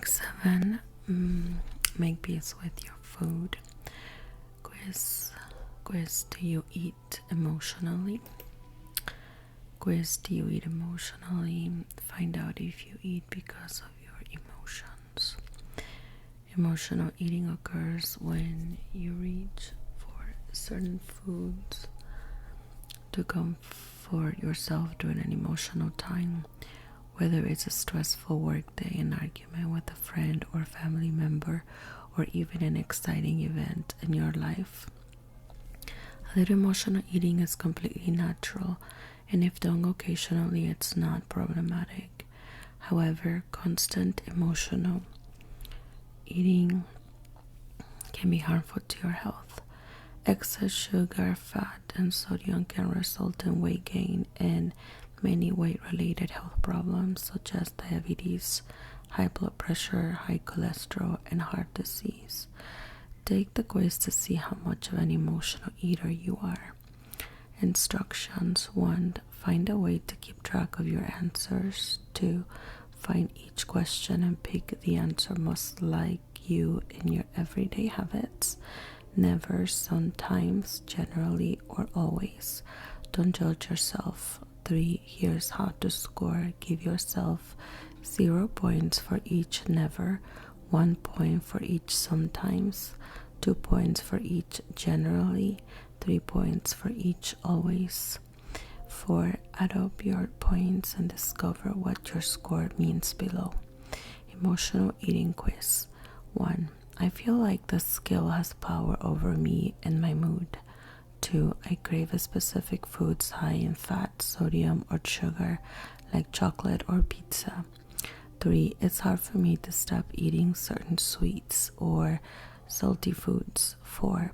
Week 7, make peace with your food. Quiz, do you eat emotionally? Quiz, do you eat emotionally? Find out if you eat because of your emotions. Emotional eating occurs when you reach for certain foods to comfort yourself during an emotional time, whether it's a stressful work day, an argument with a friend or family member, or even an exciting event in your life. A little emotional eating is completely natural, and if done occasionally, it's not problematic. However, constant emotional eating can be harmful to your health. Excess sugar, fat, and sodium can result in weight gain and many weight-related health problems such as diabetes, high blood pressure, high cholesterol, and heart disease. Take the quiz to see how much of an emotional eater you are. Instructions: 1. Find a way to keep track of your answers. 2. Find each question and pick the answer most like you in your everyday habits. Never, sometimes, generally, or always. Don't judge yourself. 3. Here's how to score. Give yourself 0 points for each never, 1 point for each sometimes, 2 points for each generally, 3 points for each always. 4. Add up your points and discover what your score means below. Emotional eating quiz. 1. I feel like the scale has power over me and my mood. 2. I crave a specific foods high in fat, sodium, or sugar, like chocolate or pizza. 3. It's hard for me to stop eating certain sweets or salty foods. 4.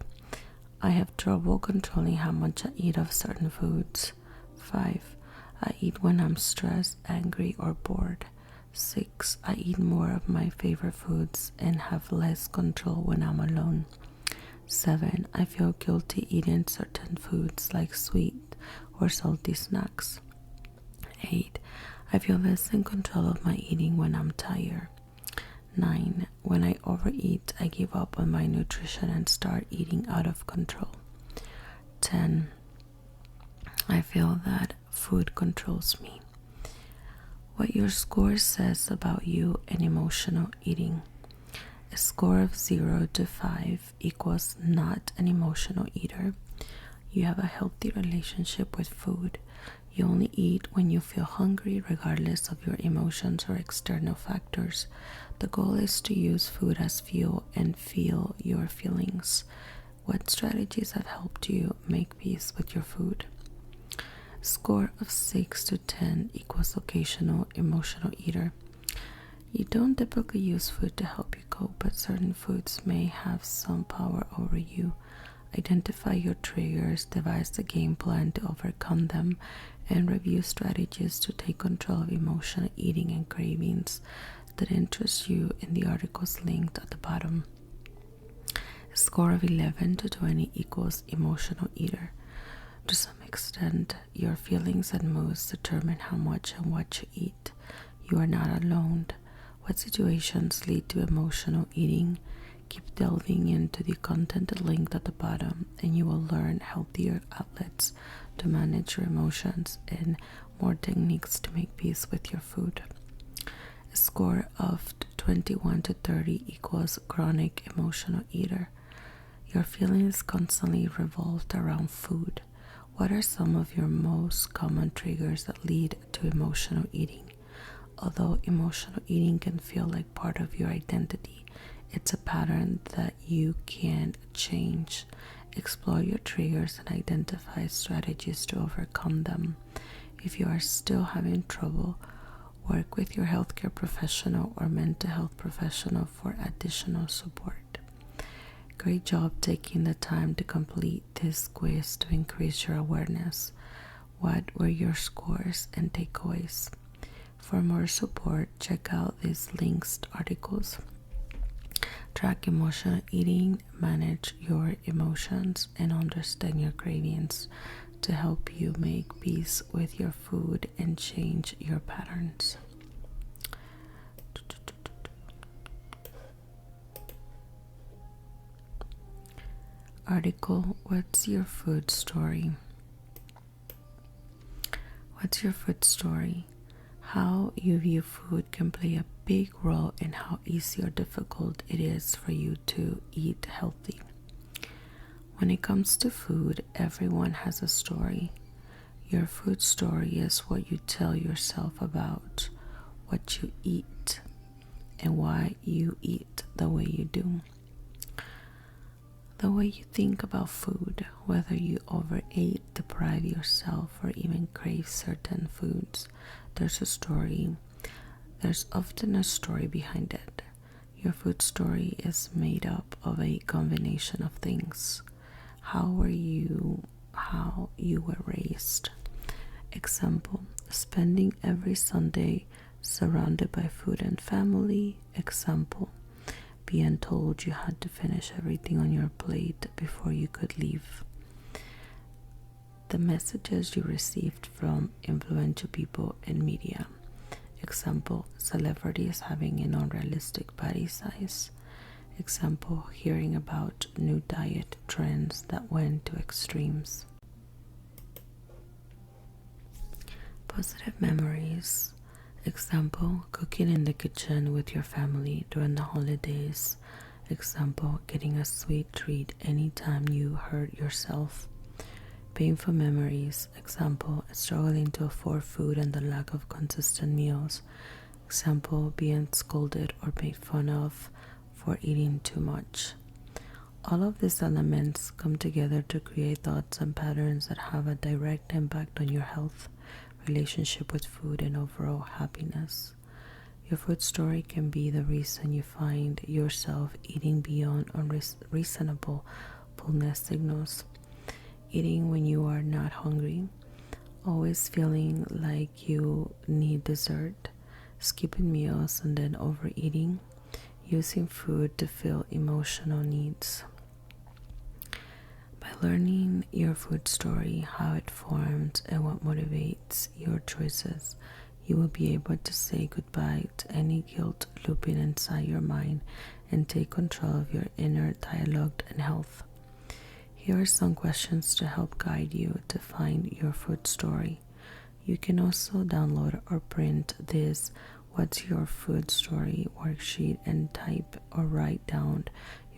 I have trouble controlling how much I eat of certain foods. 5. I eat when I'm stressed, angry, or bored. 6. I eat more of my favorite foods and have less control when I'm alone. 7. I feel guilty eating certain foods like sweet or salty snacks. 8. I feel less in control of my eating when I'm tired. 9. When I overeat, I give up on my nutrition and start eating out of control. 10. I feel that food controls me. What your score says about you and emotional eating. A score of 0 to 5 equals not an emotional eater. You have a healthy relationship with food. You only eat when you feel hungry, regardless of your emotions or external factors. The goal is to use food as fuel and feel your feelings. What strategies have helped you make peace with your food? Score of 6 to 10 equals occasional emotional eater. You don't typically use food to help you cope, but certain foods may have some power over you. Identify your triggers, devise a game plan to overcome them, and review strategies to take control of emotional eating and cravings that interest you in the articles linked at the bottom. A score of 11 to 20 equals emotional eater. To some extent, your feelings and moods determine how much and what you eat. You are not alone. What situations lead to emotional eating? Keep delving into the content linked at the bottom, and you will learn healthier outlets to manage your emotions and more techniques to make peace with your food. A score of 21 to 30 equals chronic emotional eater. Your feelings constantly revolved around food. What are some of your most common triggers that lead to emotional eating? Although emotional eating can feel like part of your identity, it's a pattern that you can change. Explore your triggers and identify strategies to overcome them. If you are still having trouble, work with your healthcare professional or mental health professional for additional support. Great job taking the time to complete this quiz to increase your awareness. What were your scores and takeaways? For more support, check out these linked articles. Track emotional eating, manage your emotions, and understand your cravings to help you make peace with your food and change your patterns. article, What's Your Food Story? What's your food story? How you view food can play a big role in how easy or difficult it is for you to eat healthy. When it comes to food, everyone has a story. Your food story is what you tell yourself about what you eat and why you eat the way you do. The way you think about food, whether you overeat, deprive yourself, or even crave certain foods, there's a story. There's often a story behind it. Your food story is made up of a combination of things. How you were raised. Example, spending every Sunday surrounded by food and family. Example, being told you had to finish everything on your plate before you could leave. The messages you received from influential people in media. Example, celebrities having an unrealistic body size. Example, hearing about new diet trends that went to extremes. Positive memories. Example, cooking in the kitchen with your family during the holidays. Example, getting a sweet treat anytime you hurt yourself. Painful memories. Example, struggling to afford food and the lack of consistent meals. Example, being scolded or made fun of for eating too much. All of these elements come together to create thoughts and patterns that have a direct impact on your health, relationship with food, and overall happiness. Your food story can be the reason you find yourself eating beyond unreasonable fullness signals, eating when you are not hungry, always feeling like you need dessert, skipping meals and then overeating, using food to fill emotional needs. By learning your food story, how it formed, and what motivates your choices, you will be able to say goodbye to any guilt looping inside your mind and take control of your inner dialogue and health. Here are some questions to help guide you to find your food story. You can also download or print this What's Your Food Story worksheet and type or write down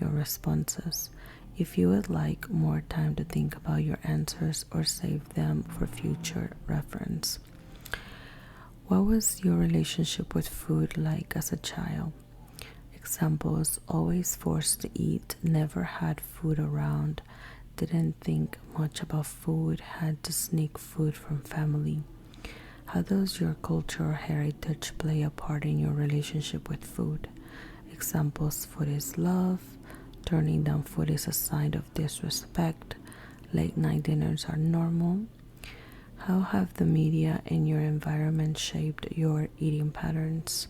your responses. If you would like more time to think about your answers or save them for future reference. What was your relationship with food like as a child? Examples, always forced to eat, never had food around, didn't think much about food, had to sneak food from family. How does your culture or heritage play a part in your relationship with food? Examples, food is love, turning down food is a sign of disrespect, late night dinners are normal. How have the media and your environment shaped your eating patterns?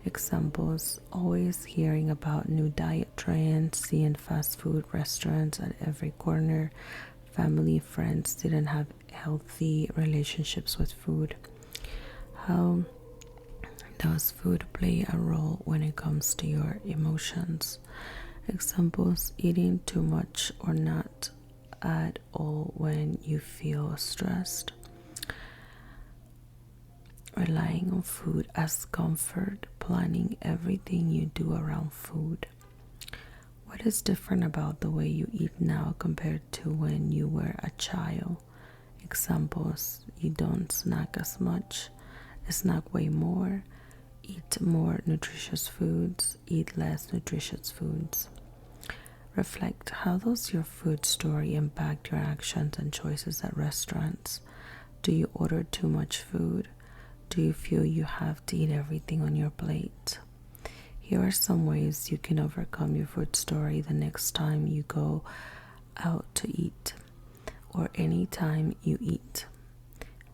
Examples, always hearing about new diet trends, seeing fast food restaurants at every corner, family, friends didn't have healthy relationships with food. How does food play a role when it comes to your emotions? Examples, eating too much or not at all when you feel stressed. Relying on food as comfort, planning everything you do around food. What is different about the way you eat now compared to when you were a child? Examples, you don't snack as much, snack way more, eat more nutritious foods, eat less nutritious foods. Reflect, how does your food story impact your actions and choices at restaurants? Do you order too much food? Do you feel you have to eat everything on your plate? Here are some ways you can overcome your food story the next time you go out to eat or any time you eat.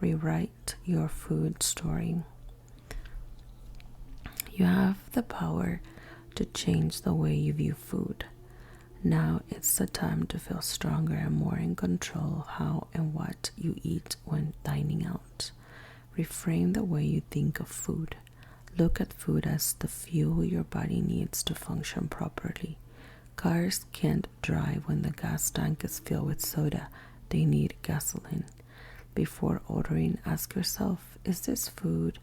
Rewrite your food story. You have the power to change the way you view food. Now it's the time to feel stronger and more in control of how and what you eat when dining out. Reframe the way you think of food. Look at food as the fuel your body needs to function properly. Cars can't drive when the gas tank is filled with soda. They need gasoline. Before ordering, ask yourself, is this food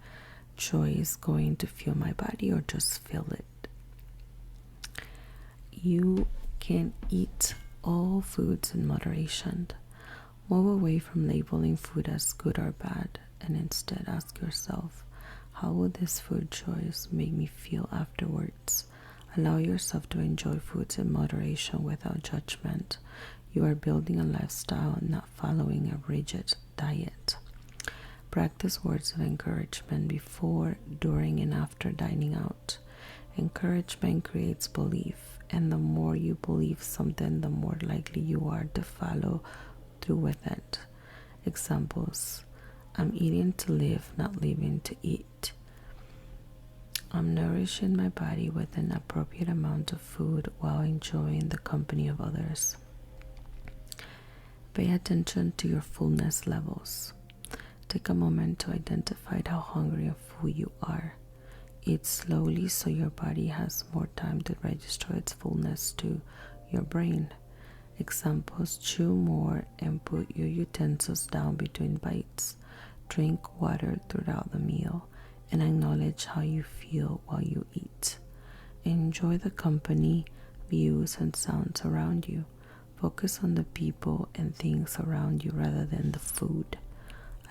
choice going to fuel my body or just fill it? You can eat all foods in moderation. Move away from labeling food as good or bad and instead ask yourself, how will this food choice make me feel afterwards? Allow yourself to enjoy foods in moderation without judgment. You are building a lifestyle, not following a rigid diet. Practice words of encouragement before, during, and after dining out. Encouragement creates belief, and the more you believe something, the more likely you are to follow through with it. Examples: I'm eating to live, not living to eat. I'm nourishing my body with an appropriate amount of food while enjoying the company of others. Pay attention to your fullness levels. Take a moment to identify how hungry and full you are. Eat slowly so your body has more time to register its fullness to your brain. Examples: chew more and put your utensils down between bites. Drink water throughout the meal and acknowledge how you feel while you eat. Enjoy the company, views, and sounds around you. Focus on the people and things around you rather than the food.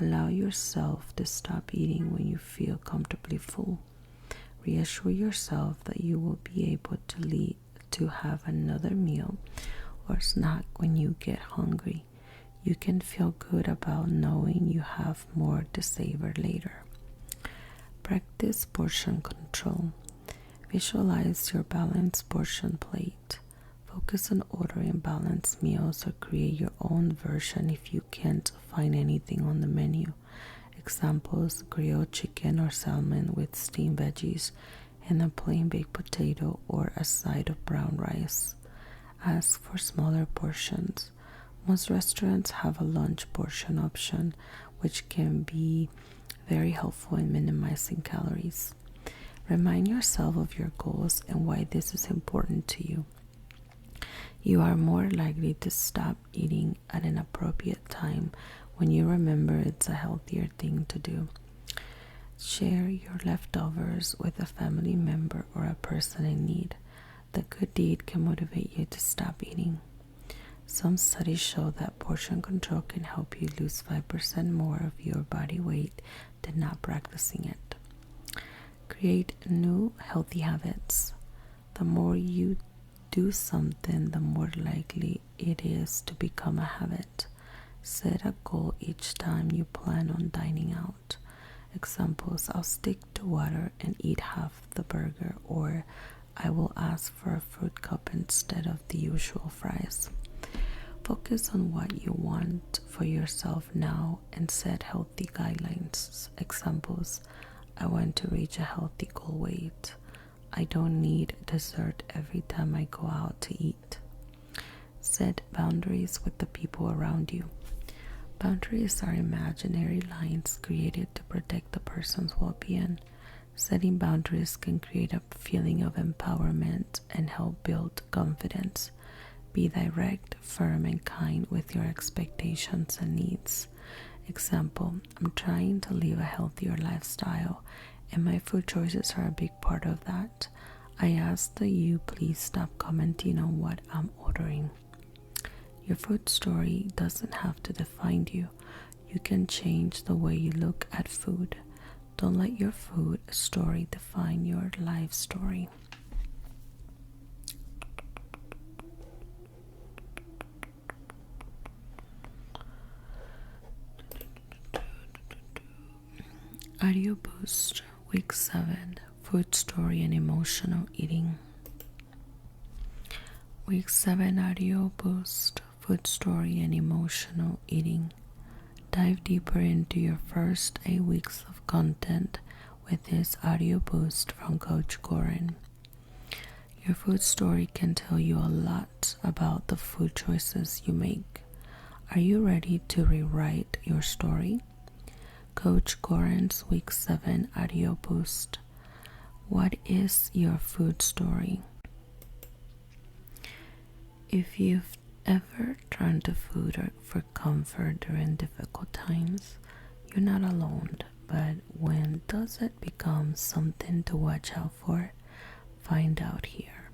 Allow yourself to stop eating when you feel comfortably full. Reassure yourself that you will be able to have another meal or snack when you get hungry. You can feel good about knowing you have more to savor later. Practice portion control. Visualize your balanced portion plate. Focus on ordering balanced meals or create your own version if you can't find anything on the menu. Examples: grilled chicken or salmon with steamed veggies and a plain baked potato or a side of brown rice. Ask for smaller portions. Most restaurants have a lunch portion option, which can be very helpful in minimizing calories. Remind yourself of your goals and why this is important to you. You are more likely to stop eating at an appropriate time when you remember it's a healthier thing to do. Share your leftovers with a family member or a person in need. The good deed can motivate you to stop eating. Some studies show that portion control can help you lose 5% more of your body weight than not practicing it. Create new healthy habits. The more you do something, the more likely it is to become a habit. Set a goal each time you plan on dining out. Examples: I'll stick to water and eat half the burger, or I will ask for a fruit cup instead of the usual fries. Focus on what you want for yourself now and set healthy guidelines. Examples: I want to reach a healthy goal weight. I don't need dessert every time I go out to eat. Set boundaries with the people around you. Boundaries are imaginary lines created to protect the person's well-being. Setting boundaries can create a feeling of empowerment and help build confidence. Be direct, firm, and kind with your expectations and needs. Example: I'm trying to live a healthier lifestyle, and my food choices are a big part of that. I ask that you please stop commenting on what I'm ordering. Your food story doesn't have to define you. You can change the way you look at food. Don't let your food story define your life story. Audio Boost, Week 7, Food Story and Emotional Eating. Week 7 Audio Boost, Food Story and Emotional Eating. Dive deeper into your first 8 weeks of content with this audio boost from Coach Goran. Your food story can tell you a lot about the food choices you make. Are you ready to rewrite your story? Coach Goran's Week 7 Audio Boost. What is your food story? If you've ever turned to food for comfort during difficult times, you're not alone. But when does it become something to watch out for? Find out here.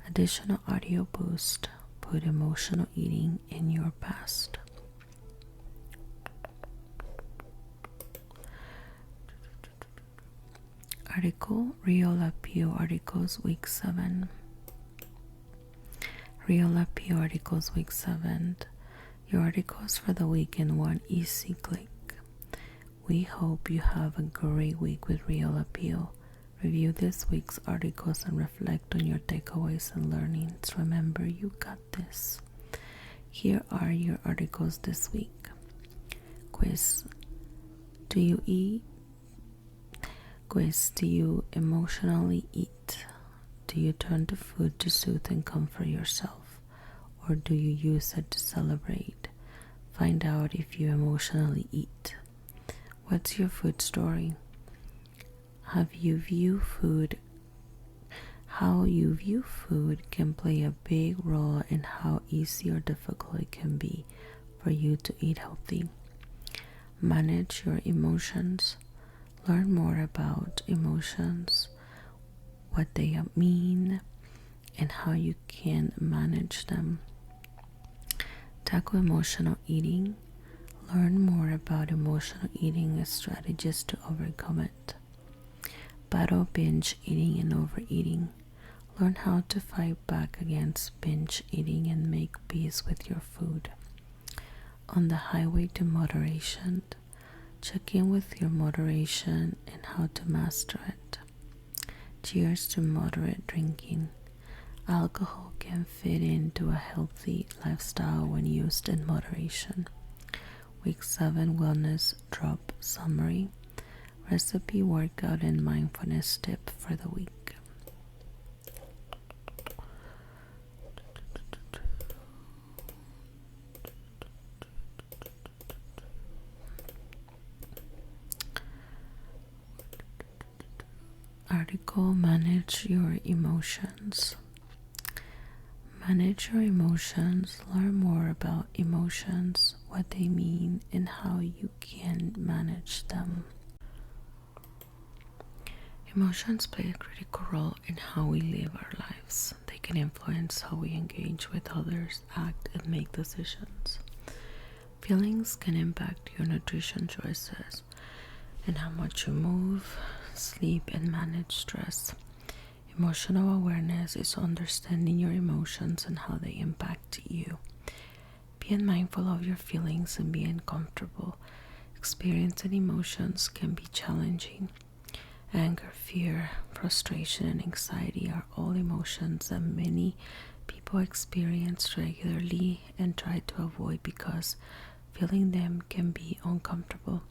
Additional audio boost. Put emotional eating in your past. Article, Real Appeal Articles Week 7. Real Appeal Articles Week 7. Your articles for the week in one easy click. We hope you have a great week with Real Appeal. Review this week's articles and reflect on your takeaways and learnings. Remember, you got this. Here are your articles this week. Quiz. Do you eat? Quiz. Do you emotionally eat? Do you turn to food to soothe and comfort yourself? Or do you use it to celebrate? Find out if you emotionally eat. What's your food story? How you view food can play a big role in how easy or difficult it can be for you to eat healthy. Manage your emotions. Learn more about emotions, what they mean, and how you can manage them. Tackle emotional eating. Learn more about emotional eating and strategies to overcome it. Battle binge eating and overeating. Learn how to fight back against binge eating and make peace with your food. On the highway to moderation. Check in with your moderation and how to master it. Cheers to moderate drinking. Alcohol can fit into a healthy lifestyle when used in moderation. Week 7 Wellness Drop Summary. Recipe, workout, and mindfulness tip for the week. Article, Manage Your Emotions. Manage your emotions. Learn more about emotions, what they mean, and how you can manage them. Emotions play a critical role in how we live our lives. They can influence how we engage with others, act, and make decisions. Feelings can impact your nutrition choices and how much you move, sleep, and manage stress. Emotional awareness is understanding your emotions and how they impact you. Being mindful of your feelings and being comfortable experiencing emotions can be challenging. Anger, fear, frustration, and anxiety are all emotions that many people experience regularly and try to avoid because feeling them can be uncomfortable.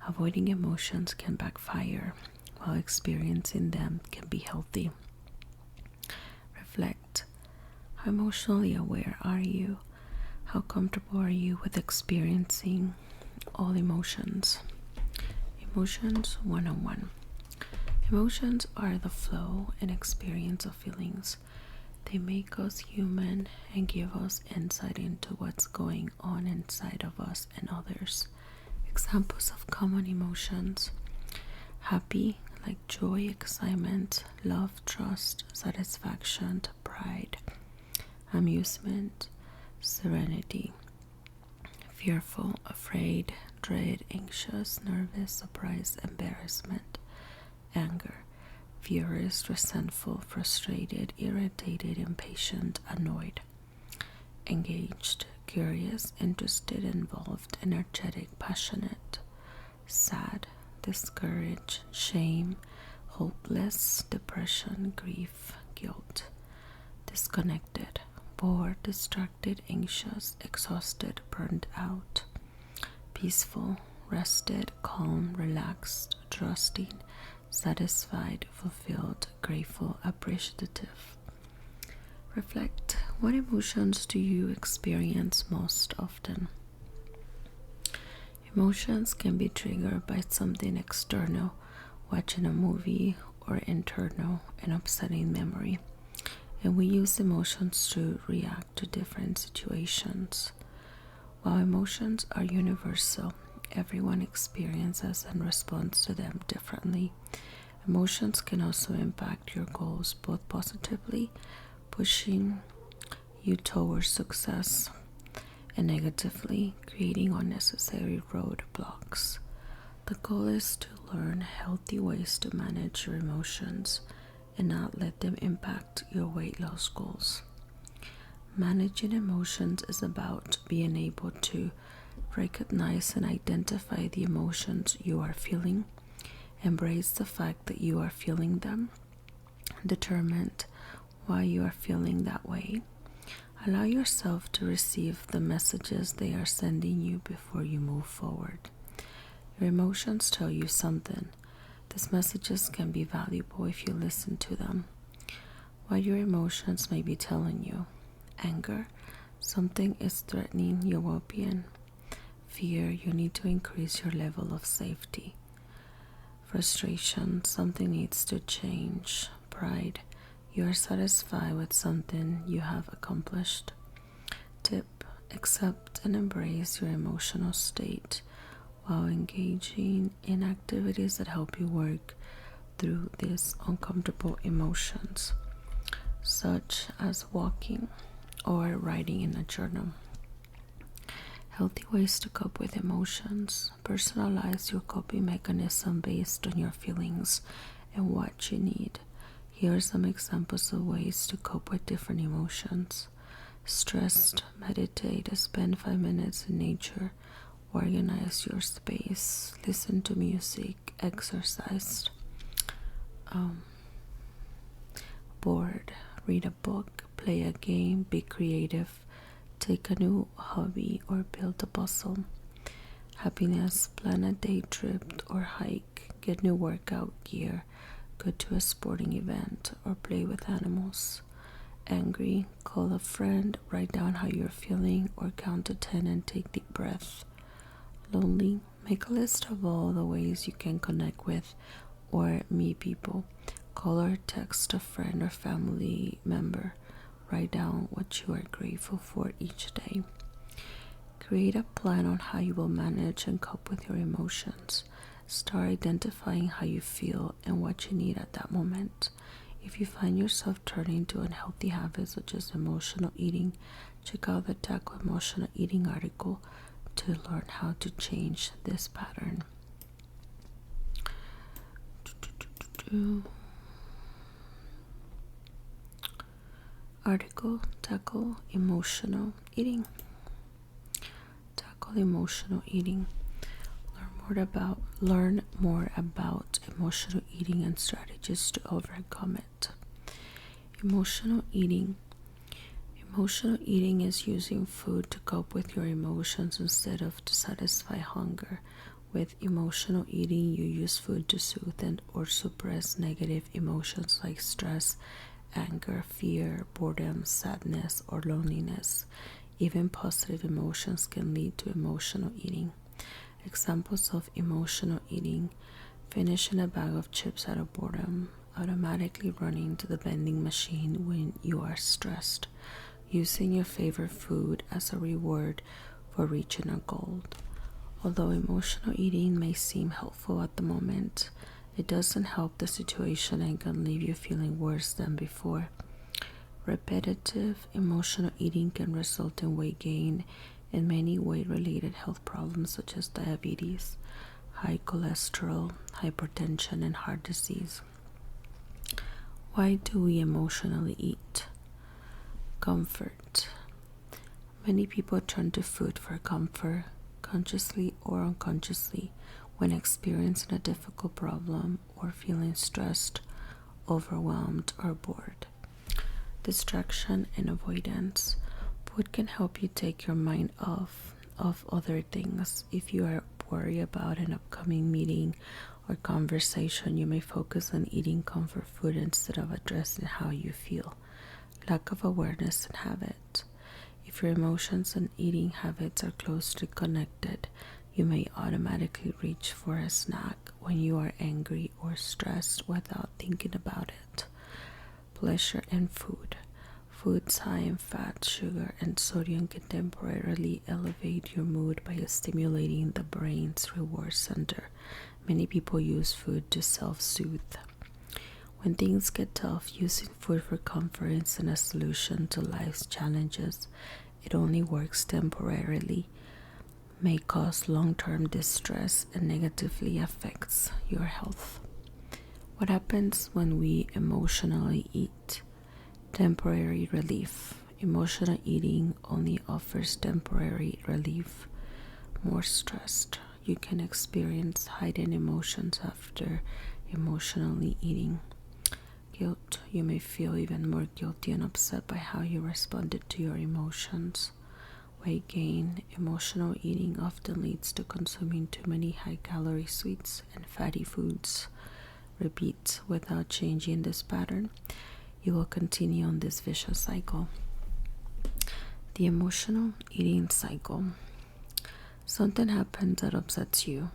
Avoiding emotions can backfire, while experiencing them can be healthy. Reflect. How emotionally aware are you? How comfortable are you with experiencing all emotions? Emotions 101. Emotions are the flow and experience of feelings. They make us human and give us insight into what's going on inside of us and others. Examples of common emotions: happy, like joy, excitement, love, trust, satisfaction, pride; amusement, serenity; fearful, afraid, dread, anxious, nervous, surprise, embarrassment; anger, furious, resentful, frustrated, irritated, impatient, annoyed; engaged, curious, interested, involved, energetic, passionate; sad, discouraged, shame, hopeless, depression, grief, guilt; disconnected, bored, distracted, anxious, exhausted, burned out; peaceful, rested, calm, relaxed, trusting, satisfied, fulfilled, grateful, appreciative. Reflect. What emotions do you experience most often? Emotions can be triggered by something external, watching a movie, or internal, an upsetting memory. and we use emotions to react to different situations. While emotions are universal, everyone experiences and responds to them differently. Emotions can also impact your goals both positively, pushing you towards success, and negatively, creating unnecessary roadblocks. The goal is to learn healthy ways to manage your emotions and not let them impact your weight loss goals. Managing emotions is about being able to recognize and identify the emotions you are feeling, embrace the fact that you are feeling them, determine why you are feeling that way. Allow yourself to receive the messages they are sending you before you move forward. Your emotions tell you something. These messages can be valuable if you listen to them. What your emotions may be telling you: anger, something is threatening your well-being. Fear, you need to increase your level of safety. Frustration, something needs to change. Pride, you are satisfied with something you have accomplished. Tip: accept and embrace your emotional state while engaging in activities that help you work through these uncomfortable emotions, such as walking or writing in a journal. Healthy ways to cope with emotions. Personalize your coping mechanism based on your feelings and what you need. Here are some examples of ways to cope with different emotions. Stressed, meditate, spend 5 minutes in nature, organize your space, listen to music, exercise. Bored, read a book, play a game, be creative, take a new hobby, or build a puzzle. Happiness, plan a day trip or hike, get new workout gear, go to a sporting event, or play with animals. Angry, call a friend, write down how you're feeling, or count to 10 and take deep breaths. Lonely, make a list of all the ways you can connect with or meet people. Call or text a friend or family member. Write down what you are grateful for each day. Create a plan on how you will manage and cope with your emotions. Start identifying how you feel and what you need at that moment. If you find yourself turning to unhealthy habits such as emotional eating, check out the Tackle Emotional Eating article to learn how to change this pattern. Article: Tackle Emotional Eating. Tackle emotional eating. Learn more about emotional eating and strategies to overcome it. Emotional eating. Emotional eating is using food to cope with your emotions instead of to satisfy hunger. With emotional eating, you use food to soothe and or suppress negative emotions like stress, anger, fear, boredom, sadness, or loneliness. Even positive emotions can lead to emotional eating. Examples of emotional eating: finishing a bag of chips out of boredom, automatically running to the vending machine when you are stressed, using your favorite food as a reward for reaching a goal. Although emotional eating may seem helpful at the moment, it doesn't help the situation and can leave you feeling worse than before. Repetitive emotional eating can result in weight gain and many weight-related health problems such as diabetes, high cholesterol, hypertension, and heart disease. Why do we emotionally eat? Comfort. Many people turn to food for comfort, consciously or unconsciously, when experiencing a difficult problem or feeling stressed, overwhelmed, or bored. Distraction and avoidance. Food can help you take your mind off of other things. If you are worried about an upcoming meeting or conversation, you may focus on eating comfort food instead of addressing how you feel. Lack of awareness and habit. If your emotions and eating habits are closely connected, you may automatically reach for a snack when you are angry or stressed without thinking about it. Pleasure in food. Foods high in fat, sugar, and sodium can temporarily elevate your mood by stimulating the brain's reward center. Many people use food to self-soothe. When things get tough, using food for comfort isn't a solution to life's challenges. It only works temporarily, may cause long-term distress, and negatively affects your health. What happens when we emotionally eat? Temporary relief. Emotional eating only offers temporary relief. More stressed. You can experience heightened emotions after emotionally eating. Guilt. You may feel even more guilty and upset by how you responded to your emotions. Weight gain. Emotional eating often leads to consuming too many high-calorie sweets and fatty foods. Repeat. Without changing this pattern, you will continue on this vicious cycle. The emotional eating cycle. Something happens that upsets you.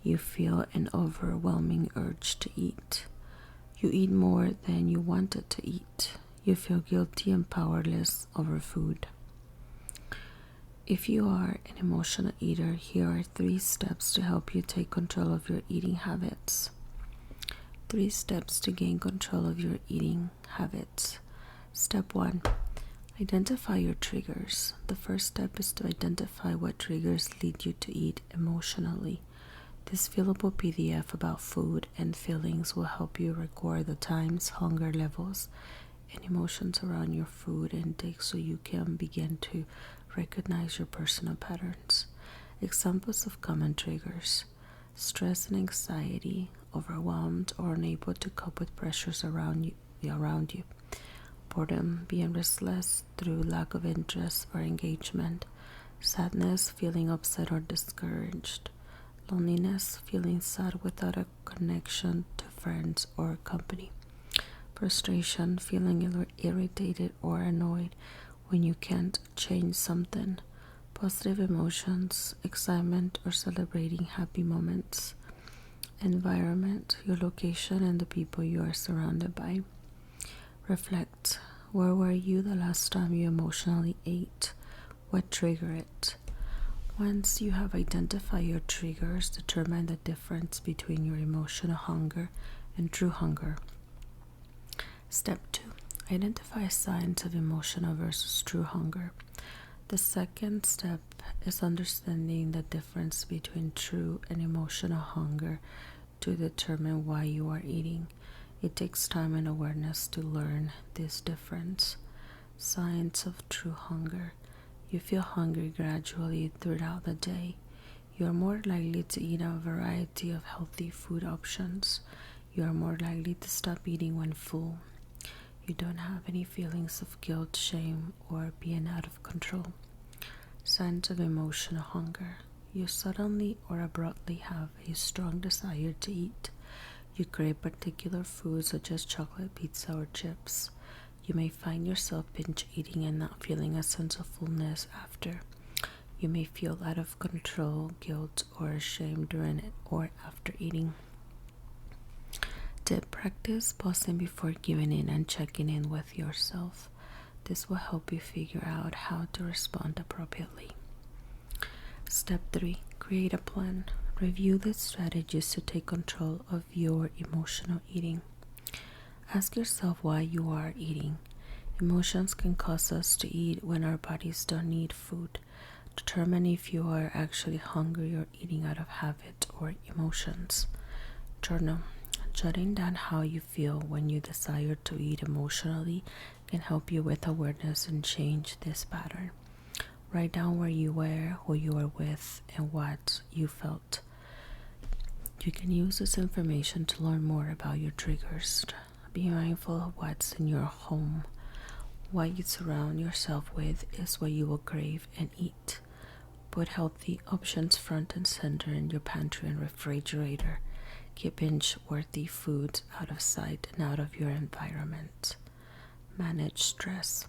You feel an overwhelming urge to eat. You eat more than you wanted to eat. You feel guilty and powerless over food. If you are an emotional eater, here are 3 steps to help you take control of your eating habits. 3 steps to gain control of your eating habits. Step 1. Identify your triggers. The first step is to identify what triggers lead you to eat emotionally. This fillable PDF about food and feelings will help you record the times, hunger levels, and emotions around your food intake so you can begin to recognize your personal patterns. Examples of common triggers: stress and anxiety, overwhelmed or unable to cope with pressures around you. Boredom, being restless through lack of interest or engagement. Sadness, feeling upset or discouraged. Loneliness, feeling sad without a connection to friends or company. Frustration, feeling irritated or annoyed when you can't change something. Positive emotions, excitement or celebrating happy moments. Environment, your location and the people you are surrounded by. Reflect. Where were you the last time you emotionally ate? What triggered it? Once you have identified your triggers, determine the difference between your emotional hunger and true hunger. Step 2. Identify signs of emotional versus true hunger. The second step is understanding the difference between true and emotional hunger to determine why you are eating. It takes time and awareness to learn this difference. Signs of true hunger. You feel hungry gradually throughout the day. You are more likely to eat a variety of healthy food options. You are more likely to stop eating when full. You don't have any feelings of guilt, shame, or being out of control. Signs of emotional hunger. You suddenly or abruptly have a strong desire to eat. You crave particular foods such as chocolate, pizza, or chips. You may find yourself binge eating and not feeling a sense of fullness after. You may feel out of control, guilt, or shame during it or after eating. Tip: practice pausing before giving in and checking in with yourself. This will help you figure out how to respond appropriately. Step 3. Create a plan. Review the strategies to take control of your emotional eating. Ask yourself why you are eating. Emotions can cause us to eat when our bodies don't need food. Determine if you are actually hungry or eating out of habit or emotions. Journal. Jotting down how you feel when you desire to eat emotionally can help you with awareness and change this pattern. Write down where you were, who you were with, and what you felt. You can use this information to learn more about your triggers. Be mindful of what's in your home. What you surround yourself with is what you will crave and eat. Put healthy options front and center in your pantry and refrigerator. Keep binge-worthy foods out of sight and out of your environment. Manage stress.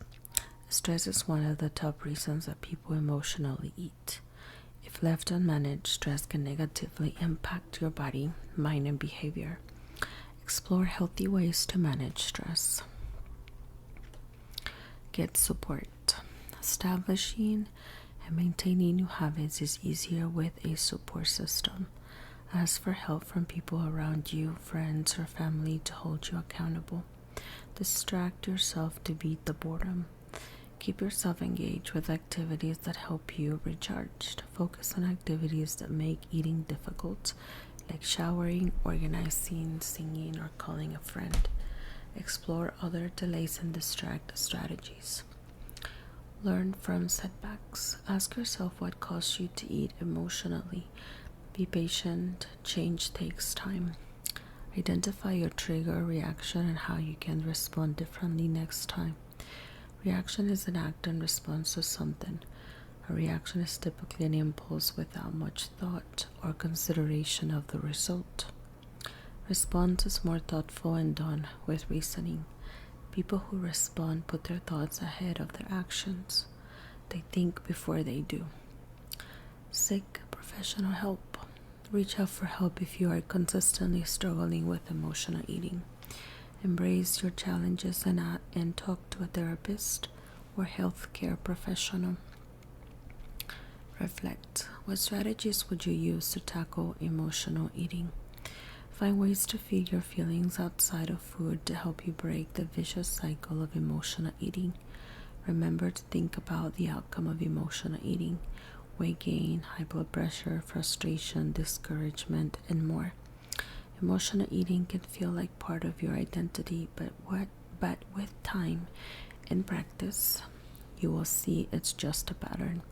Stress is one of the top reasons that people emotionally eat. If left unmanaged, stress can negatively impact your body, mind, and behavior. Explore healthy ways to manage stress. Get support. Establishing and maintaining new habits is easier with a support system. Ask for help from people around you, friends or family, to hold you accountable. Distract yourself to beat the boredom. Keep yourself engaged with activities that help you recharge. Focus on activities that make eating difficult, like showering, organizing, singing, or calling a friend. Explore other delays and distract strategies. Learn from setbacks. Ask yourself what caused you to eat emotionally. Be patient. Change takes time. Identify your trigger or reaction and how you can respond differently next time. Reaction is an act in response to something. A reaction is typically an impulse without much thought or consideration of the result. Response is more thoughtful and done with reasoning. People who respond put their thoughts ahead of their actions. They think before they do. Seek professional help. Reach out for help if you are consistently struggling with emotional eating. Embrace your challenges and talk to a therapist or healthcare professional. Reflect. What strategies would you use to tackle emotional eating? Find ways to feed your feelings outside of food to help you break the vicious cycle of emotional eating. Remember to think about the outcome of emotional eating: weight gain, high blood pressure, frustration, discouragement, and more. Emotional eating can feel like part of your identity, but with time and practice, you will see it's just a pattern.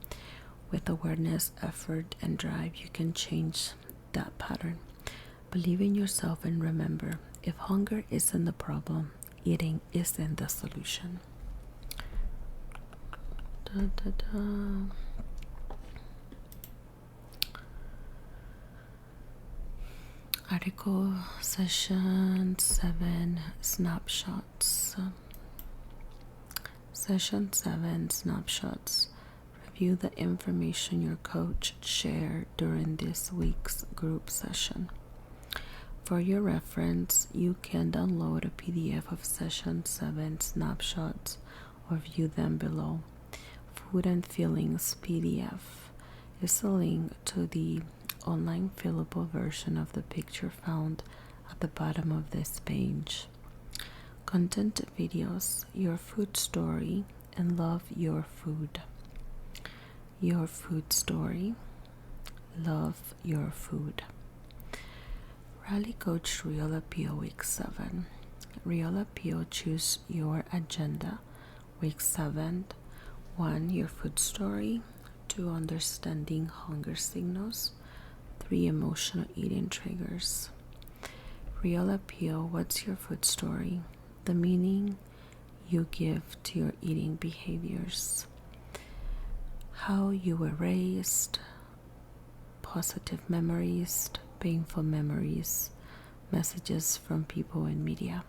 With awareness, effort, and drive, you can change that pattern. Believe in yourself and remember, if hunger isn't the problem, eating isn't the solution. Article Session 7 Snapshots. Session 7 Snapshots. Review the information your coach shared during this week's group session. For your reference, you can download a PDF of Session 7 Snapshots or view them below. Food and Feelings PDF is a link to the online fillable version of the picture found at the bottom of this page. Content videos: Your Food Story and Love Your Food. Your Food Story, Love Your Food. Rally Coach Real Appeal Week 7. Real Appeal: Choose Your Agenda. Week 7. 1. Your Food Story. 2. Understanding Hunger Signals. 3. Emotional Eating Triggers. Real Appeal: What's your food story? The meaning you give to your eating behaviors. How you were raised. Positive memories, painful memories, messages from people and media.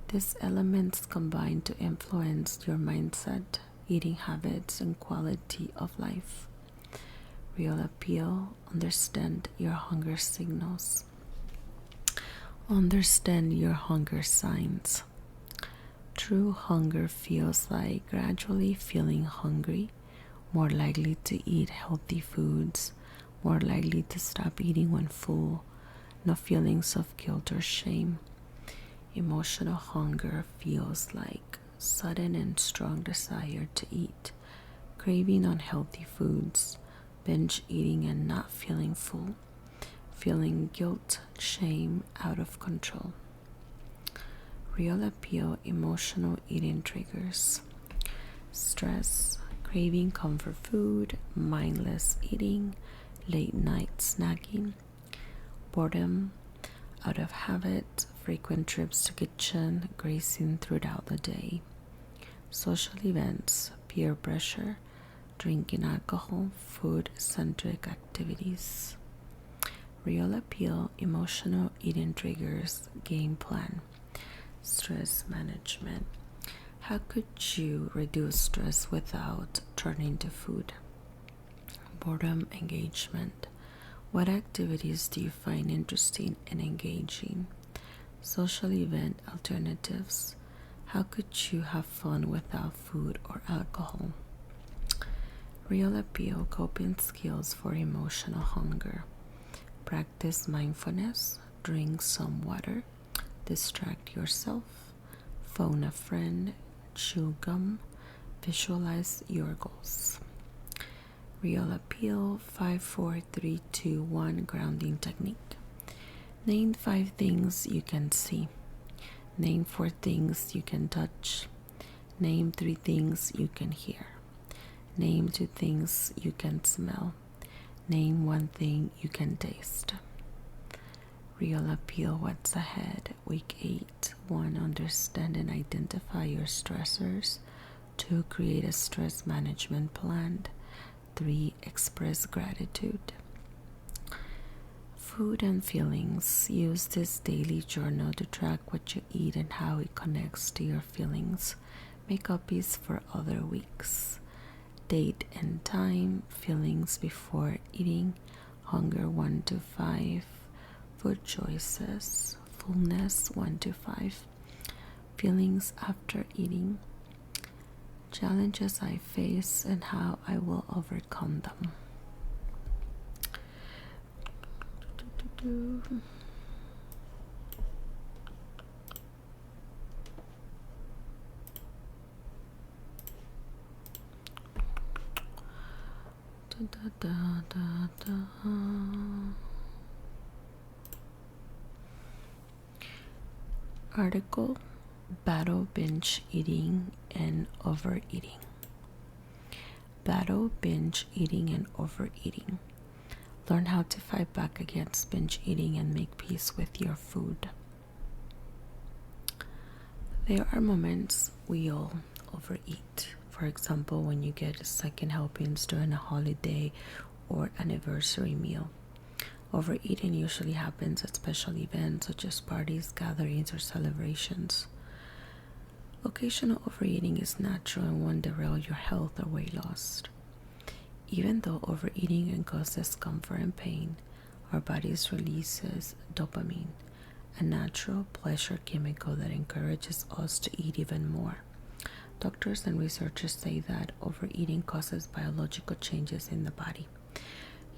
These elements combine to influence your mindset, eating habits, and quality of life. Real Appeal: Understand your hunger signals. Understand your hunger signs. True hunger feels like gradually feeling hungry, more likely to eat healthy foods, more likely to stop eating when full, no feelings of guilt or shame. Emotional hunger feels like sudden and strong desire to eat, craving unhealthy foods, binge eating and not feeling full, feeling guilt, shame, out of control. Real Appeal: Emotional Eating Triggers. Stress, craving comfort food, mindless eating, late night snacking. Boredom, out of habit, frequent trips to kitchen, grazing throughout the day. Social events, peer pressure, drinking alcohol, food-centric activities. Real Appeal: Emotional Eating Triggers. Game plan. Stress management. How could you reduce stress without turning to food? Boredom engagement. What activities do you find interesting and engaging? Social event alternatives. How could you have fun without food or alcohol? Real appeal, coping skills for emotional hunger. Practice mindfulness, drink some water, distract yourself, phone a friend, chew gum, visualize your goals. Real appeal, 5, 4, 3, 2, 1 grounding technique. Name 5 things you can see. Name 4 things you can touch. Name 3 things you can hear. Name 2 things you can smell. Name 1 thing you can taste. Real appeal, what's ahead? Week 8. 1. Understand and identify your stressors. 2. Create a stress management plan. 3. Express gratitude. Food and feelings. Use this daily journal to track what you eat and how it connects to your feelings. Make copies for other weeks. Date and time. Feelings before eating. Hunger 1 to 5. Food choices. Fullness 1 to 5. Feelings after eating. Challenges I face and how I will overcome them. Article: Battle binge eating and overeating. Battle binge eating and overeating. Learn how to fight back against binge eating and make peace with your food. There are moments we all overeat. For example, when you get second helpings during a holiday or anniversary meal. Overeating usually happens at special events such as parties, gatherings, or celebrations. Occasional overeating is natural and won't derail your health or weight loss. Even though overeating can cause discomfort and pain, our bodies releases dopamine, a natural pleasure chemical that encourages us to eat even more. Doctors and researchers say that overeating causes biological changes in the body,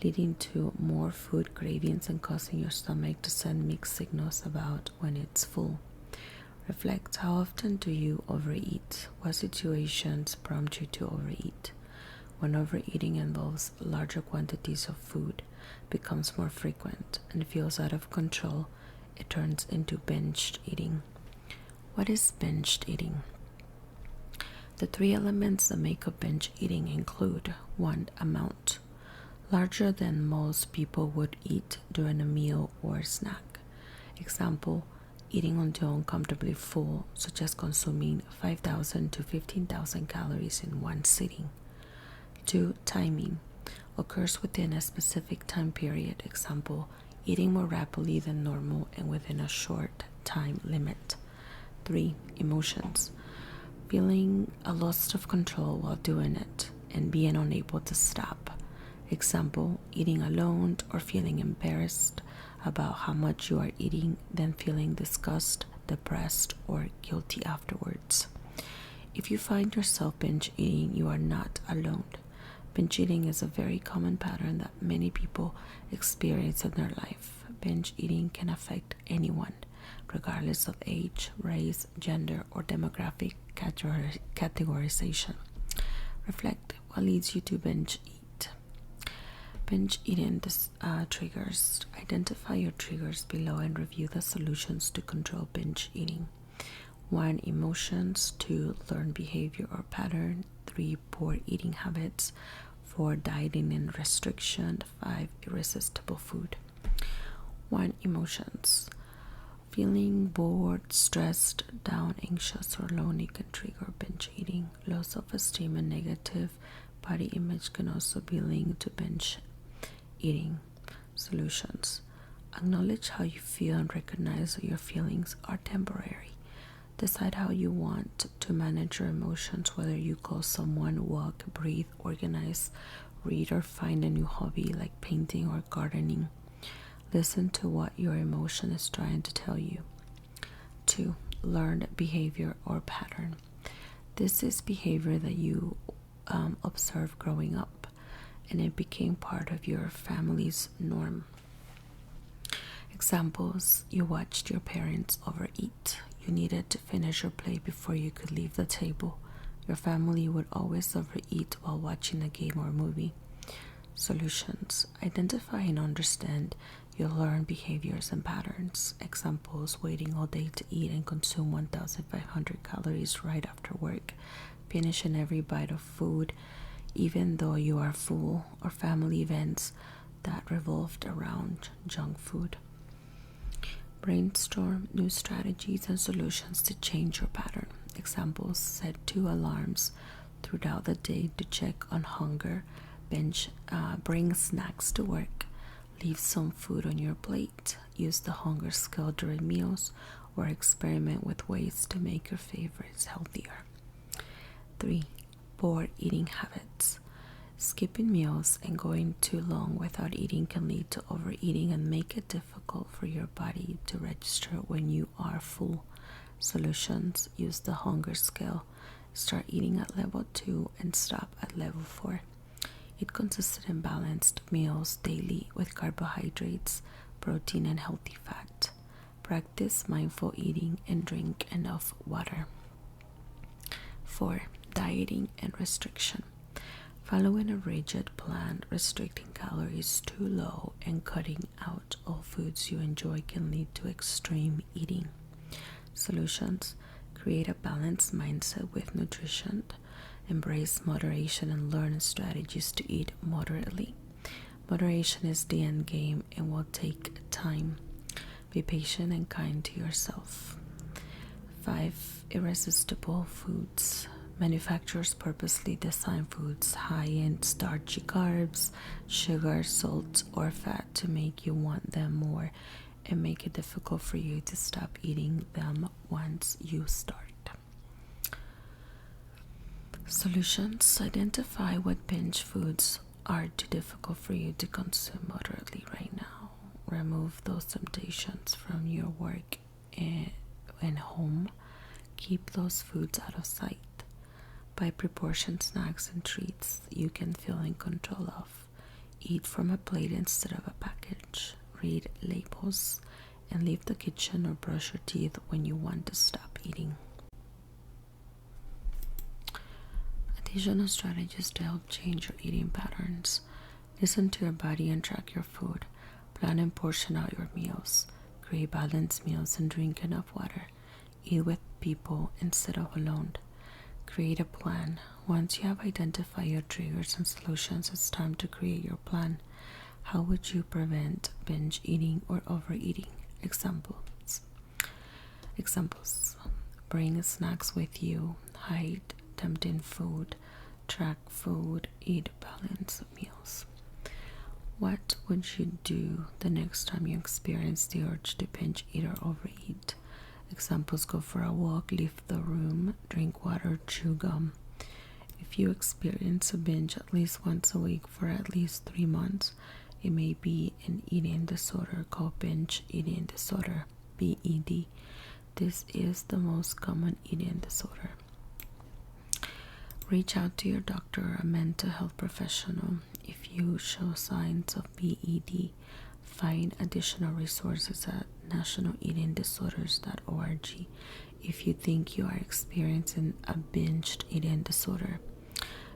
leading to more food cravings and causing your stomach to send mixed signals about when it's full. Reflect: how often do you overeat? What situations prompt you to overeat? When overeating involves larger quantities of food, becomes more frequent, and feels out of control, it turns into binged eating. What is binged eating? The 3 elements that make up binge eating include: 1. Amount, larger than most people would eat during a meal or snack. Example: eating until uncomfortably full, such as consuming 5,000 to 15,000 calories in one sitting. 2. Timing, occurs within a specific time period. Example: eating more rapidly than normal and within a short time limit. 3. Emotions, feeling a loss of control while doing it and being unable to stop. Example: eating alone or feeling embarrassed about how much you are eating, then feeling disgust, depressed, or guilty afterwards. If you find yourself binge eating, you are not alone. Binge eating is a very common pattern that many people experience in their life. Binge eating can affect anyone, regardless of age, race, gender, or demographic categorization. Reflect: what leads you to binge eat? Binge eating triggers. Identify your triggers below and review the solutions to control binge eating. 1. Emotions. 2. Learned behavior or pattern. 3. Poor eating habits. 4. Dieting and restriction. 5. Irresistible food. 1. Emotions. Feeling bored, stressed, down, anxious, or lonely can trigger binge eating. Low self-esteem and negative body image can also be linked to binge eating. Solutions: acknowledge how you feel and recognize that your feelings are temporary. Decide how you want to manage your emotions, whether you call someone, walk, breathe, organize, read, or find a new hobby like painting or gardening. Listen to what your emotion is trying to tell you. 2. learned behavior or pattern. This is behavior that you observed growing up, and it became part of your family's norm. Examples: you watched your parents overeat. You needed to finish your plate before you could leave the table. Your family would always overeat while watching a game or movie. Solutions: identify and understand your learned behaviors and patterns. Examples: waiting all day to eat and consume 1,500 calories right after work, finishing every bite of food even though you are full, or family events that revolved around junk food. Brainstorm new strategies and solutions to change your pattern. Examples: set 2 alarms throughout the day to check on hunger, bring snacks to work, leave some food on your plate, use the hunger scale during meals, or experiment with ways to make your favorites healthier. 3. Poor eating habits. Skipping meals and going too long without eating can lead to overeating and make it difficult for your body to register when you are full. Solutions: use the hunger scale. Start eating at level 2 and stop at level 4. Eat consistent and balanced meals daily with carbohydrates, protein, and healthy fat. Practice mindful eating and drink enough water. 4. Dieting and restriction. Following a rigid plan, restricting calories too low, and cutting out all foods you enjoy can lead to extreme eating. Solutions: create a balanced mindset with nutrition. Embrace moderation and learn strategies to eat moderately. Moderation is the end game and will take time. Be patient and kind to yourself. 5. Irresistible foods. Manufacturers purposely design foods high in starchy carbs, sugar, salt, or fat to make you want them more and make it difficult for you to stop eating them once you start. Solutions: identify what binge foods are too difficult for you to consume moderately right now. Remove those temptations from your work and home. Keep those foods out of sight. Buy proportioned snacks and treats you can feel in control of. Eat from a plate instead of a package. Read labels and leave the kitchen or brush your teeth when you want to stop eating. Additional strategies to help change your eating patterns. Listen to your body and track your food. Plan and portion out your meals. Create balanced meals and drink enough water. Eat with people instead of alone. Create a plan. Once you have identified your triggers and solutions, it's time to create your plan. How would you prevent binge eating or overeating? Examples: bring snacks with you, hide tempting food, track food, eat balanced meals. What would you do the next time you experience the urge to binge eat or overeat? Examples: go for a walk, leave the room, drink water, chew gum. If you experience a binge at least once a week for at least 3 months, it may be an eating disorder called binge eating disorder, BED. This is the most common eating disorder. Reach out to your doctor or a mental health professional if you show signs of BED. Find additional resources at nationaleatingdisorders.org if you think you are experiencing a binge eating disorder.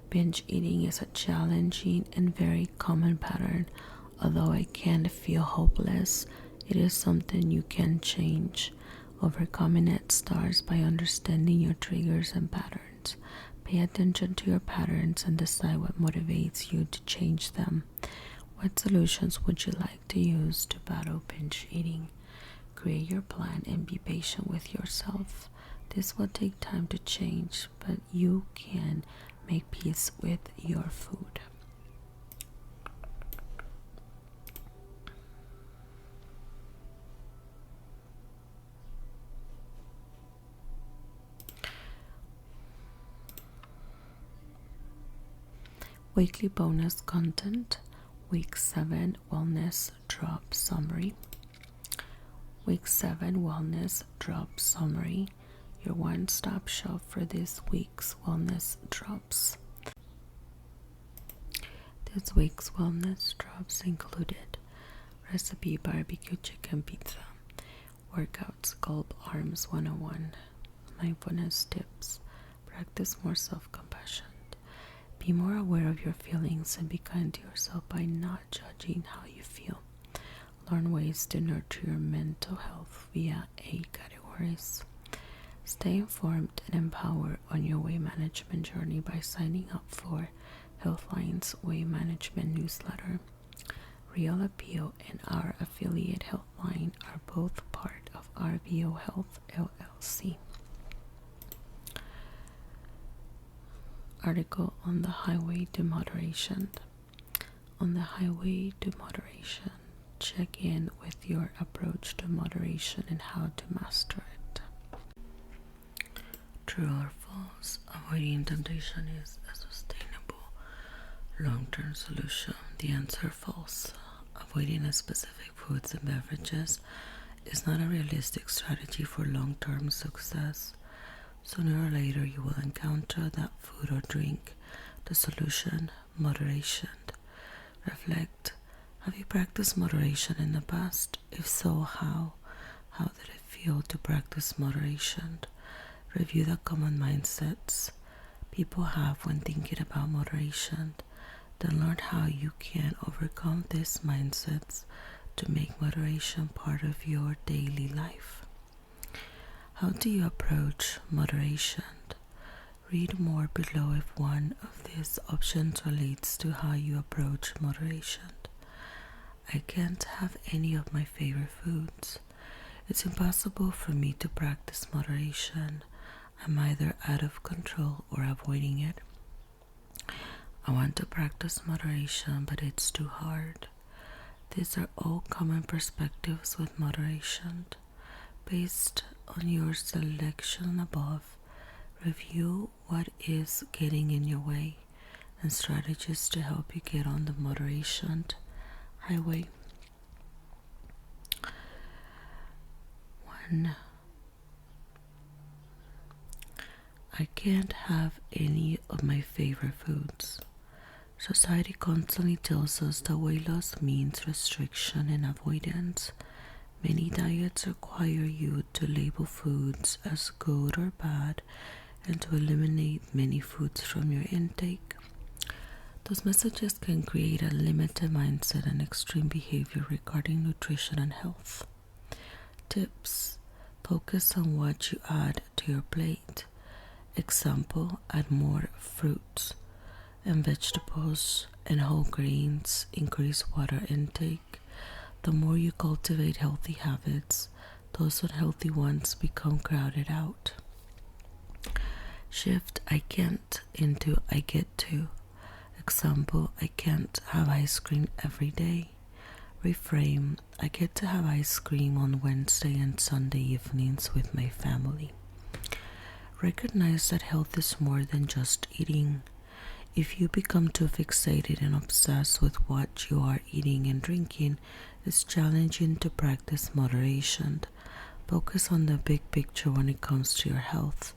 Binge eating is a challenging and very common pattern. Although it can feel hopeless, it is something you can change. Overcoming it starts by understanding your triggers and patterns. Pay attention to your patterns and decide what motivates you to change them. What solutions would you like to use to battle binge eating? Create your plan and be patient with yourself. This will take time to change, but you can make peace with your food. Weekly bonus content. Week 7 Wellness Drop Summary. Week 7 Wellness Drop Summary. your one-stop shop for this week's wellness drops. This week's wellness drops included recipe barbecue chicken pizza, workout sculpt arms 101, mindfulness tips, practice more self-compassion, be more aware of your feelings and be kind to yourself by not judging how you feel, learn ways to nurture your mental health via 8 categories, stay informed and empowered on your weight management journey by signing up for Healthline's weight management newsletter. Real Appeal and our affiliate Healthline are both part of RVO Health LLC. Article on the highway to moderation. On the highway to moderation, check in with your approach to moderation and how to master it. True or false? Avoiding temptation is a sustainable long-term solution. The answer false. Avoiding specific foods and beverages is not a realistic strategy for long-term success. Sooner or later you will encounter that food or drink. The solution, moderation. Reflect. Have you practiced moderation in the past? If so, how? How did it feel to practice moderation? Review the common mindsets people have when thinking about moderation. Then learn how you can overcome these mindsets to make moderation part of your daily life. How do you approach moderation? Read more below if one of these options relates to how you approach moderation. I can't have any of my favorite foods. It's impossible for me to practice moderation. I'm either out of control or avoiding it. I want to practice moderation, but it's too hard. These are all common perspectives with moderation. Based on your selection above, review what is getting in your way and strategies to help you get on the moderation highway. 1. I can't have any of my favorite foods. Society constantly tells us that weight loss means restriction and avoidance. Many diets require you to label foods as good or bad and to eliminate many foods from your intake. Those messages can create a limited mindset and extreme behavior regarding nutrition and health. Tips: focus on what you add to your plate. Example, add more fruits and vegetables and whole grains, increase water intake. The more you cultivate healthy habits, those unhealthy ones become crowded out. Shift I can't into I get to. Example, I can't have ice cream every day. Reframe, I get to have ice cream on Wednesday and Sunday evenings with my family. Recognize that health is more than just eating. If you become too fixated and obsessed with what you are eating and drinking, it's challenging to practice moderation. Focus on the big picture when it comes to your health.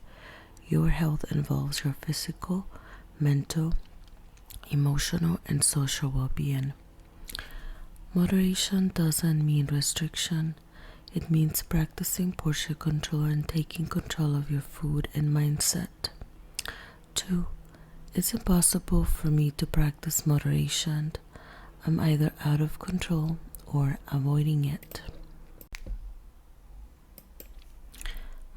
Your health involves your physical, mental, emotional, and social well-being. Moderation doesn't mean restriction. It means practicing portion control and taking control of your food and mindset. 2. It's impossible for me to practice moderation. I'm either out of control or avoiding it.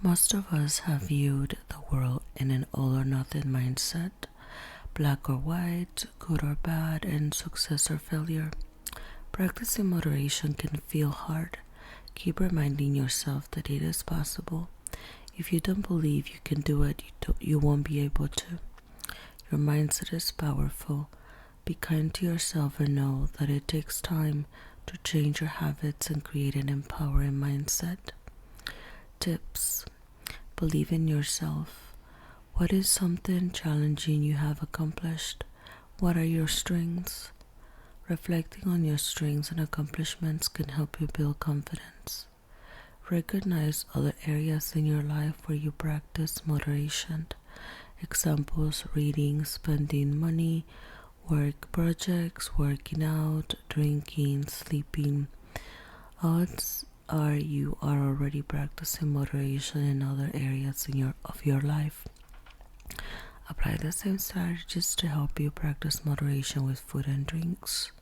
Most of us have viewed the world in an all or nothing mindset, black or white, good or bad, and success or failure. Practicing moderation can feel hard. Keep reminding yourself that it is possible. If you don't believe you can do it, you won't be able to. Your mindset is powerful. Be kind to yourself and know that it takes time to change your habits and create an empowering mindset. Tips: believe in yourself. What is something challenging you have accomplished? What are your strengths? Reflecting on your strengths and accomplishments can help you build confidence. Recognize other areas in your life where you practice moderation. Examples: reading, spending money, work projects, working out, drinking, sleeping. Odds are you are already practicing moderation in other areas of your life. Apply the same strategies to help you practice moderation with food and drinks.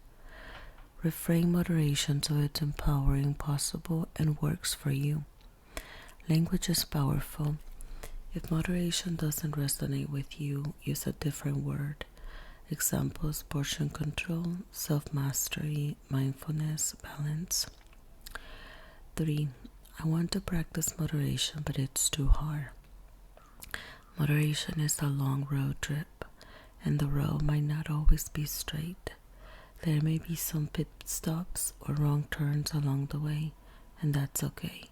Reframe moderation so it's empowering, possible, and works for you. Language is powerful. If moderation doesn't resonate with you, use a different word. Examples: portion control, self-mastery, mindfulness, balance. 3. I want to practice moderation, but it's too hard. Moderation is a long road trip, and the road might not always be straight. There may be some pit stops or wrong turns along the way, and that's okay.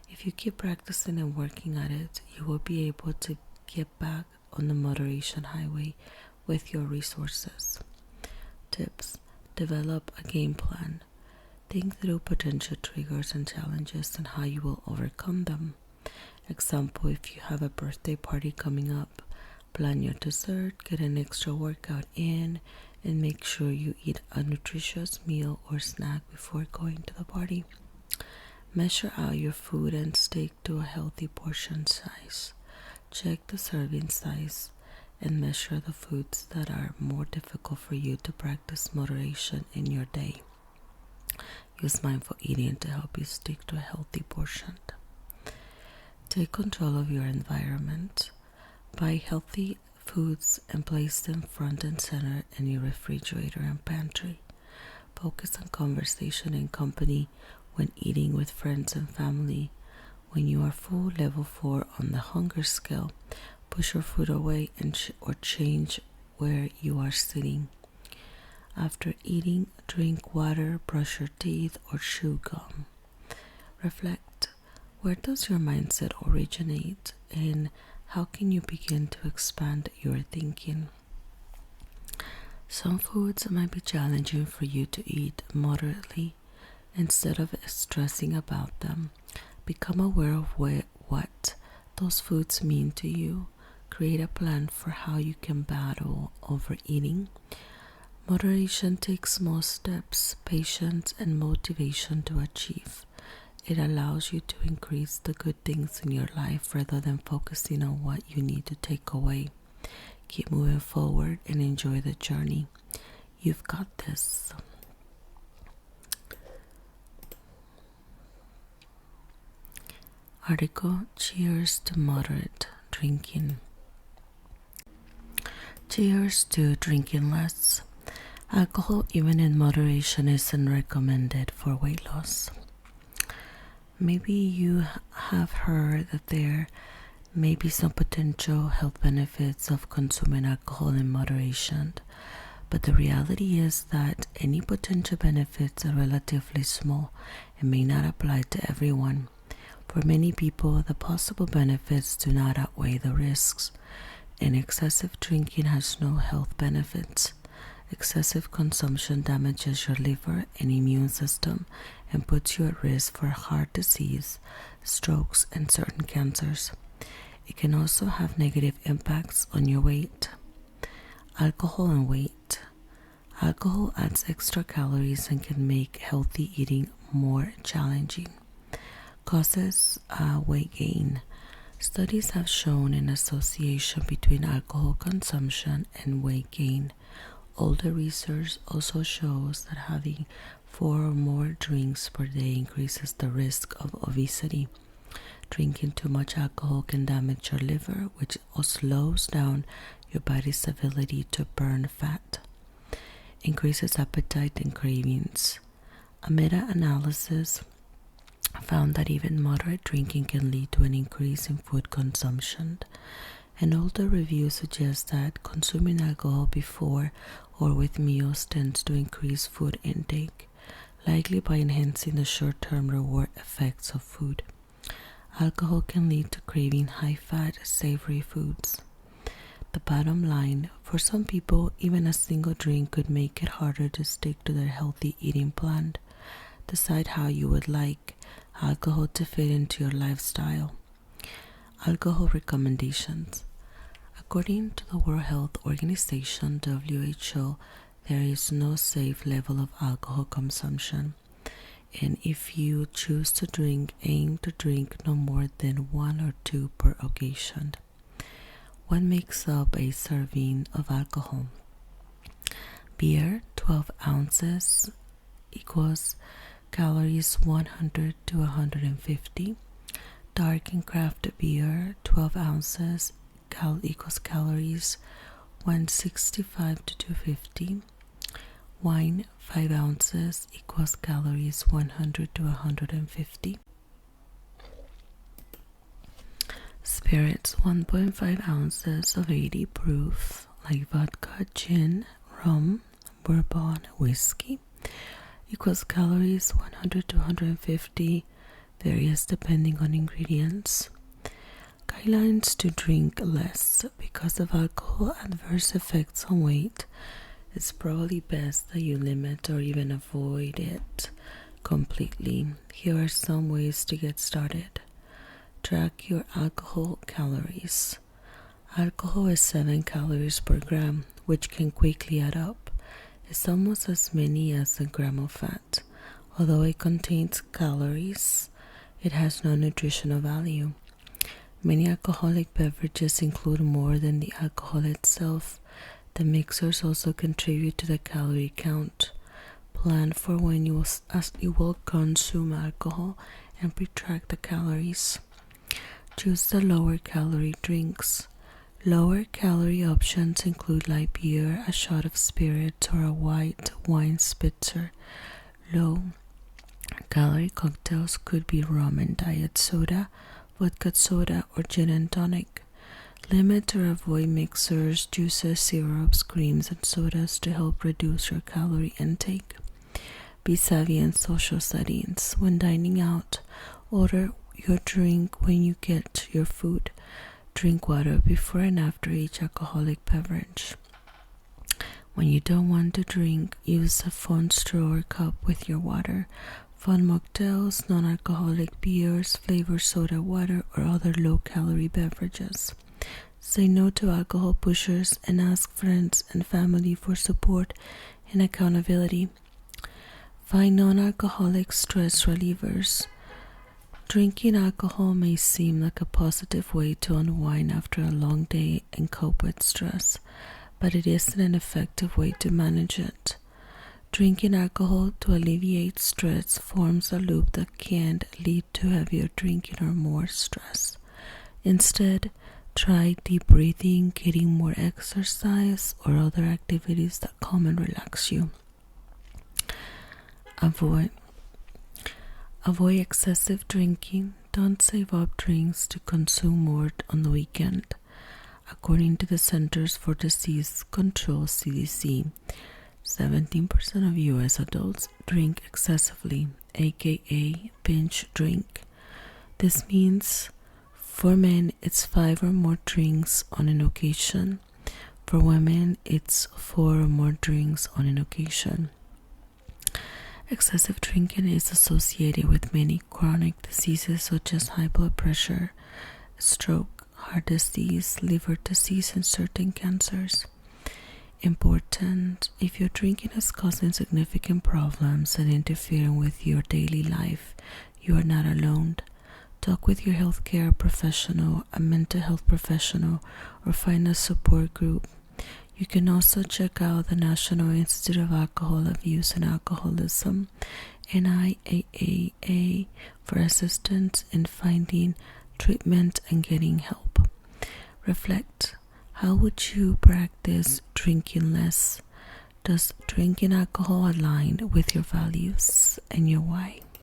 If you keep practicing and working at it, you will be able to get back on the moderation highway with your resources. Tips: develop a game plan. Think through potential triggers and challenges and how you will overcome them. Example: if you have a birthday party coming up, plan your dessert, get an extra workout in, and make sure you eat a nutritious meal or snack before going to the party. Measure out your food and stick to a healthy portion size. Check the serving size and measure the foods that are more difficult for you to practice moderation in your day. Use mindful eating to help you stick to a healthy portion. Take control of your environment. Buy healthy foods and place them front and center in your refrigerator and pantry. Focus on conversation and company when eating with friends and family. When you are full, level 4 on the hunger scale, push your food away or change where you are sitting. After eating, drink water, brush your teeth, or chew gum. Reflect. Where does your mindset originate, and how can you begin to expand your thinking? Some foods might be challenging for you to eat moderately. Instead of stressing about them, become aware of what those foods mean to you. Create a plan for how you can battle overeating. Moderation takes small steps, patience, and motivation to achieve. It allows you to increase the good things in your life rather than focusing on what you need to take away. Keep moving forward and enjoy the journey. You've got this. Article: Cheers to moderate drinking. Cheers to drinking less. Alcohol, even in moderation, isn't recommended for weight loss. Maybe you have heard that there may be some potential health benefits of consuming alcohol in moderation, but the reality is that any potential benefits are relatively small and may not apply to everyone. For many people, the possible benefits do not outweigh the risks, and excessive drinking has no health benefits. Excessive consumption damages your liver and immune system and puts you at risk for heart disease, strokes, and certain cancers. It can also have negative impacts on your weight. Alcohol and weight. Alcohol adds extra calories and can make healthy eating more challenging. Causes weight gain. Studies have shown an association between alcohol consumption and weight gain. Older research also shows that having 4 or more drinks per day increases the risk of obesity. Drinking too much alcohol can damage your liver, which slows down your body's ability to burn fat. Increases appetite and cravings. A meta-analysis found that even moderate drinking can lead to an increase in food consumption. An older review suggests that consuming alcohol before or with meals tends to increase food intake, likely by enhancing the short-term reward effects of food. Alcohol can lead to craving high-fat, savory foods. The bottom line: for some people, even a single drink could make it harder to stick to their healthy eating plan. Decide how you would like alcohol to fit into your lifestyle. Alcohol recommendations. According to the World Health Organization, WHO, there is no safe level of alcohol consumption. And if you choose to drink, aim to drink no more than 1 or 2 per occasion. What makes up a serving of alcohol? Beer, 12 ounces equals calories 100 to 150. Dark and craft beer, 12 ounces equals calories 165 to 250. Wine, 5 ounces equals calories 100 to 150. Spirits, 1.5 ounces of 80 proof, like vodka, gin, rum, bourbon, whiskey, equals calories 100 to 150, varies depending on ingredients. Guidelines to drink less because of alcohol adverse effects on weight. It's probably best that you limit or even avoid it completely. Here are some ways to get started. Track your alcohol calories. Alcohol is 7 calories per gram, which can quickly add up. It's almost as many as a gram of fat. Although it contains calories, it has no nutritional value. Many alcoholic beverages include more than the alcohol itself. The mixers also contribute to the calorie count. Plan for when you will consume alcohol and retract the calories. Choose the lower calorie drinks. Lower calorie options include light beer, a shot of spirits, or a white wine spitzer. Low calorie cocktails could be rum and diet soda, vodka soda, or gin and tonic. Limit or avoid mixers, juices, syrups, creams, and sodas to help reduce your calorie intake. Be savvy in social settings. When dining out, order your drink when you get your food. Drink water before and after each alcoholic beverage. When you don't want to drink, use a phone straw or cup with your water. Fun mocktails, non-alcoholic beers, flavored soda water, or other low-calorie beverages. Say no to alcohol pushers and ask friends and family for support and accountability. Find non-alcoholic stress relievers. Drinking alcohol may seem like a positive way to unwind after a long day and cope with stress, but it isn't an effective way to manage it. Drinking alcohol to alleviate stress forms a loop that can lead to heavier drinking or more stress. Instead, try deep breathing, getting more exercise, or other activities that calm and relax you. Avoid excessive drinking. Don't save up drinks to consume more on the weekend. According to the Centers for Disease Control, CDC, 17% of U.S. adults drink excessively, aka binge drink. This means for men, it's 5 or more drinks on an occasion. For women, it's 4 or more drinks on an occasion. Excessive drinking is associated with many chronic diseases such as high blood pressure, stroke, heart disease, liver disease, and certain cancers. Important: if your drinking is causing significant problems and interfering with your daily life, you are not alone. Talk with your healthcare professional, a mental health professional, or find a support group. You can also check out the National Institute of Alcohol Abuse and Alcoholism, NIAAA, for assistance in finding treatment and getting help. Reflect. How would you practice drinking less? Does drinking alcohol align with your values and your why?